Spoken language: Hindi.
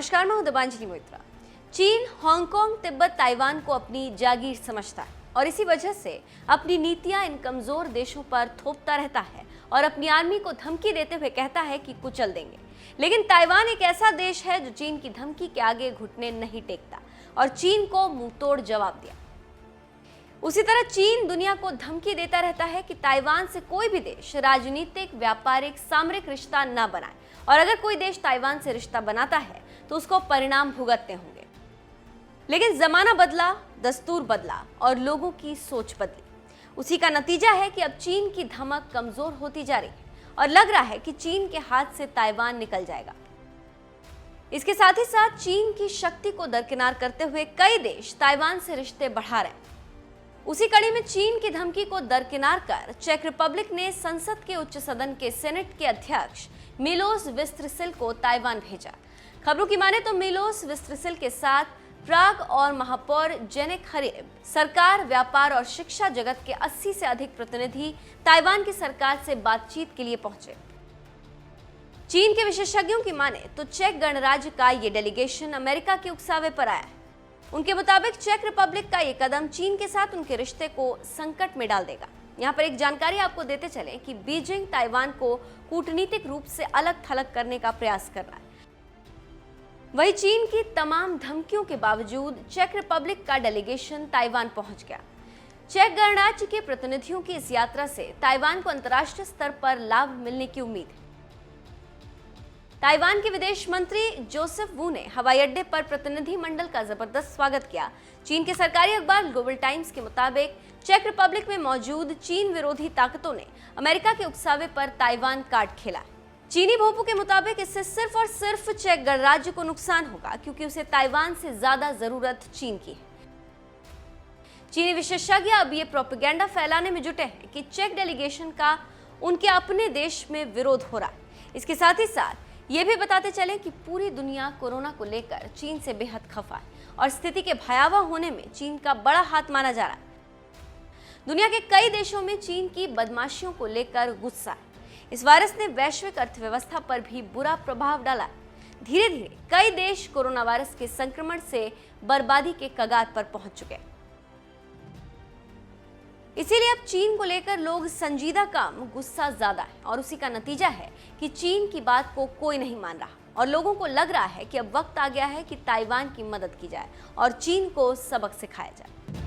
नमस्कार, मैं हूं दीपांजलि मोइत्रा। चीन हांगकांग, तिब्बत, ताइवान को अपनी जागीर समझता है और इसी वजह से अपनी नीतियां इन कमजोर देशों पर थोपता रहता है और अपनी आर्मी को धमकी देते हुए कहता है कि कुचल देंगे। लेकिन ताइवान एक ऐसा देश है जो चीन की धमकी के आगे घुटने नहीं टेकता और चीन को मुंहतोड़ जवाब दिया। उसी तरह चीन दुनिया को धमकी देता रहता है कि ताइवान से कोई भी देश राजनीतिक, व्यापारिक, सामरिक रिश्ता न बनाए और अगर कोई देश ताइवान से रिश्ता बनाता है तो उसको परिणाम भुगतने होंगे। लेकिन जमाना बदला, दस्तूर बदला और लोगों की सोच बदली। उसी का नतीजा है कि अब चीन की धमक कमजोर होती जा रही है और लग रहा है कि चीन के हाथ से ताइवान निकल जाएगा। इसके साथ ही साथ चीन की शक्ति को दरकिनार करते हुए कई देश ताइवान से रिश्ते बढ़ा रहे हैं। उसी कड़ी में चीन की धमकी को दरकिनार कर चेक रिपब्लिक ने संसद के उच्च सदन के सेनेट के अध्यक्ष मिलोस विस्त्रिसिल को ताइवान भेजा। खबरों की माने तो मिलोस विस्त्रिसिल के साथ प्राग और महापौर जेनेक खरीब, सरकार, व्यापार और शिक्षा जगत के 80 से अधिक प्रतिनिधि ताइवान की सरकार से बातचीत के लिए पहुंचे। चीन के विशेषज्ञों की माने तो चेक गणराज्य का ये डेलीगेशन अमेरिका के उकसावे पर आया है। उनके मुताबिक चेक रिपब्लिक का ये कदम चीन के साथ उनके रिश्ते को संकट में डाल देगा। यहाँ पर एक जानकारी आपको देते चलें कि बीजिंग ताइवान को कूटनीतिक रूप से अलग थलग करने का प्रयास कर रहा है। वहीं चीन की तमाम धमकियों के बावजूद चेक रिपब्लिक का डेलीगेशन ताइवान पहुंच गया। चेक गणराज्य के प्रतिनिधियों की इस यात्रा से ताइवान को अंतर्राष्ट्रीय स्तर पर लाभ मिलने की उम्मीद है। ताइवान के विदेश मंत्री जोसेफ वू ने हवाई अड्डे पर प्रतिनिधिमंडल का जबरदस्त स्वागत किया। चीन के सरकारी अखबार ग्लोबल टाइम्स के मुताबिक चेक रिपब्लिक में मौजूद चीन विरोधी ताकतों ने अमेरिका के उकसावे पर ताइवान कार्ड खेला। चीनी भोपों के मुताबिक इससे सिर्फ और सिर्फ चेक गणराज्य को नुकसान होगा क्योंकि उसे ताइवान से ज्यादा जरूरत चीन की है। चीनी विशेषज्ञ अब ये प्रोपेगेंडा फैलाने में जुटे हैं कि चेक डेलीगेशन का उनके अपने देश में विरोध हो रहा है। इसके साथ ही साथ ये भी बताते चलें कि पूरी दुनिया कोरोना को लेकर चीन से बेहद खफा है और स्थिति के भयावह होने में चीन का बड़ा हाथ माना जा रहा है। दुनिया के कई देशों में चीन की बदमाशियों को लेकर गुस्सा है। इस वायरस ने वैश्विक अर्थव्यवस्था पर भी बुरा प्रभाव डाला। धीरे धीरे कई देश कोरोना वायरस के संक्रमण से बर्बादी के कगार पर पहुंच चुके हैं। इसीलिए अब चीन को लेकर लोग संजीदा कम, गुस्सा ज्यादा है और उसी का नतीजा है कि चीन की बात को कोई नहीं मान रहा और लोगों को लग रहा है कि अब वक्त आ गया है कि ताइवान की मदद की जाए और चीन को सबक सिखाया जाए।